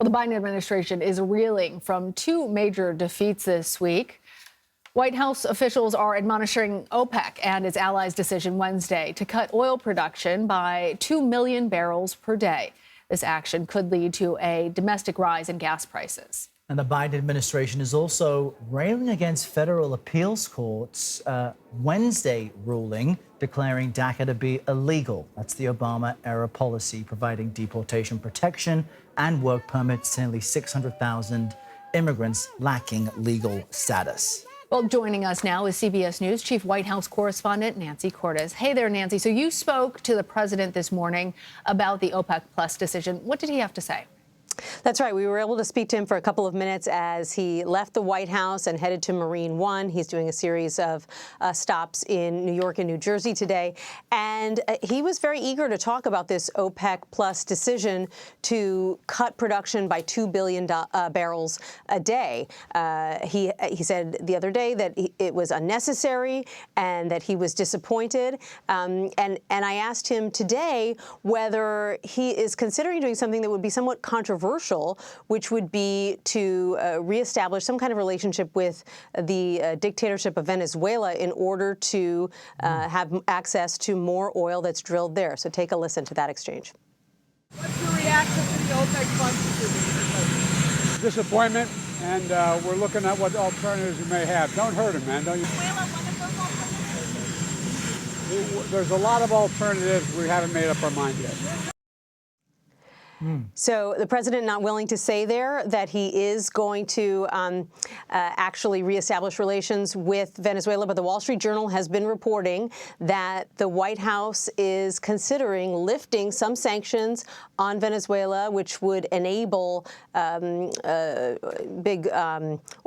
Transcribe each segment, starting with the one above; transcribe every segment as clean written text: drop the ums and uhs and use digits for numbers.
Well, the Biden administration is reeling from two major defeats this week. White House officials are admonishing OPEC and its allies' decision Wednesday to cut oil production by 2 million barrels per day. This action could lead to a domestic rise in gas prices. And the Biden administration is also railing against federal appeals courts' Wednesday ruling declaring DACA to be illegal. That's the Obama-era policy providing deportation protection and work permits to nearly 600,000 immigrants lacking legal status. Well, joining us now is CBS News Chief White House correspondent Nancy Cordes. Hey there, Nancy. So you spoke to the president this morning about the OPEC Plus decision. What did he have to say? That's right. We were able to speak to him for a couple of minutes as he left the White House and headed to Marine One. He's doing a series of stops in New York and New Jersey today. And he was very eager to talk about this OPEC Plus decision to cut production by 2 billion barrels a day. He said the other day that it was unnecessary and that he was disappointed. And I asked him today whether he is considering doing something that would be somewhat controversial, which would be to reestablish some kind of relationship with the dictatorship of Venezuela in order to have access to more oil that's drilled there. So take a listen to that exchange. What's your reaction to the OPEC Plus decision? Disappointment, and we're looking at what alternatives we may have. Don't hurt him, man. Don't you? There's a lot of alternatives. We haven't made up our mind yet. So the president not willing to say there that he is going to actually reestablish relations with Venezuela. But the Wall Street Journal has been reporting that the White House is considering lifting some sanctions on Venezuela, which would enable big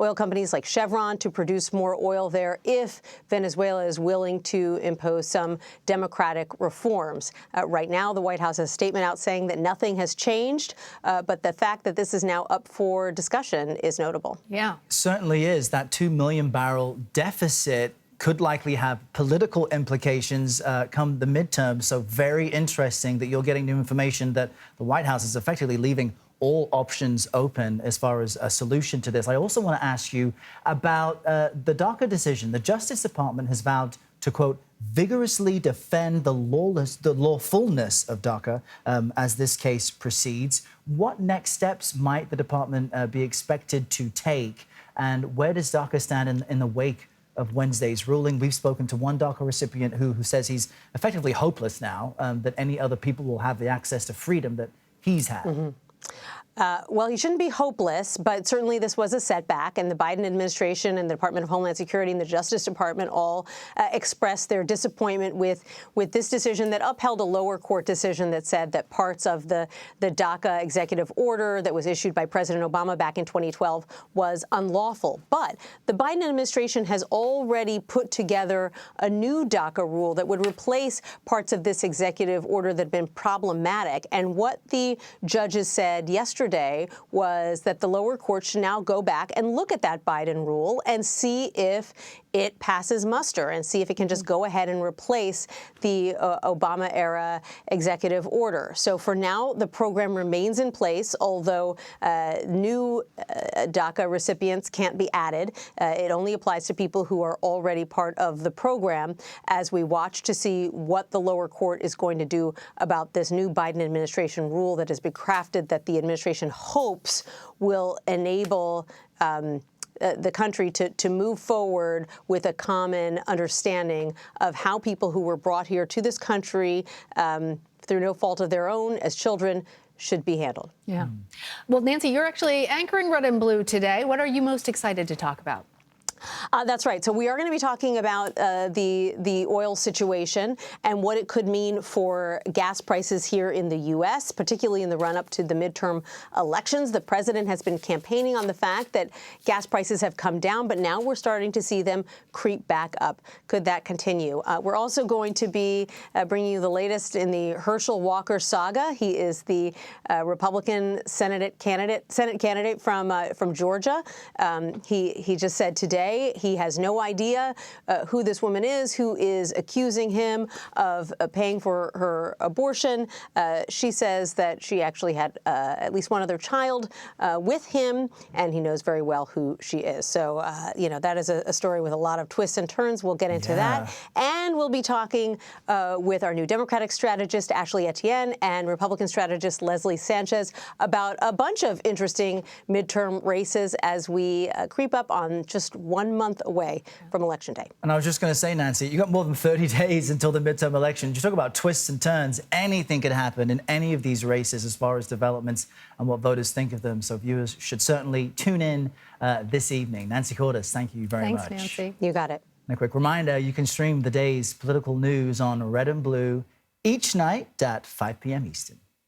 oil companies like Chevron to produce more oil there if Venezuela is willing to impose some democratic reforms. Right now, the White House has a statement out saying that nothing has changed, but the fact that this is now up for discussion is notable. Yeah. Certainly is. That 2 million barrel deficit could likely have political implications come the midterm. So very interesting that you're getting new information that the White House is effectively leaving all options open as far as a solution to this. I also want to ask you about the DACA decision. The Justice Department has vowed to, quote, vigorously defend the lawfulness of DACA as this case proceeds. What next steps might the department be expected to take? And where does DACA stand in the wake of Wednesday's ruling? We've spoken to one DACA recipient who says he's effectively hopeless now, that any other people will have the access to freedom that he's had. Mm-hmm. Well, he shouldn't be hopeless, but certainly this was a setback, and the Biden administration and the Department of Homeland Security and the Justice Department all expressed their disappointment with this decision that upheld a lower court decision that said that parts of the DACA executive order that was issued by President Obama back in 2012 was unlawful. But the Biden administration has already put together a new DACA rule that would replace parts of this executive order that have been problematic. And what the judges said yesterday was that the lower court should now go back and look at that Biden rule and see if it passes muster and see if it can just go ahead and replace the Obama-era executive order. So for now, the program remains in place, although new DACA recipients can't be added. It only applies to people who are already part of the program, as we watch to see what the lower court is going to do about this new Biden administration rule that has been crafted that the administration hopes will enable the country to move forward with a common understanding of how people who were brought here to this country through no fault of their own as children should be handled. Yeah. Well, Nancy, you're actually anchoring Red and Blue today. What are you most excited to talk about? That's right. So we are going to be talking about the oil situation and what it could mean for gas prices here in the U.S., particularly in the run-up to the midterm elections. The president has been campaigning on the fact that gas prices have come down, but now we're starting to see them creep back up. Could that continue? We're also going to be bringing you the latest in the Herschel Walker saga. He is the Republican Senate candidate from Georgia. He just said today say he has no idea who this woman is, who is accusing him of paying for her abortion. She says that she actually had at least one other child with him, and he knows very well who she is. So, that is a story with a lot of twists and turns. We'll get into that. And we'll be talking with our new Democratic strategist, Ashley Etienne, and Republican strategist, Leslie Sanchez, about a bunch of interesting midterm races as we creep up on just 1 month away from Election Day. And I was just going to say, Nancy, you got more than 30 days until the midterm elections. You talk about twists and turns. Anything could happen in any of these races as far as developments and what voters think of them. So viewers should certainly tune in this evening. Nancy Cordes, thank you very much. Thanks, Nancy. You got it. And a quick reminder, you can stream the day's political news on Red and Blue each night at 5 p.m. Eastern.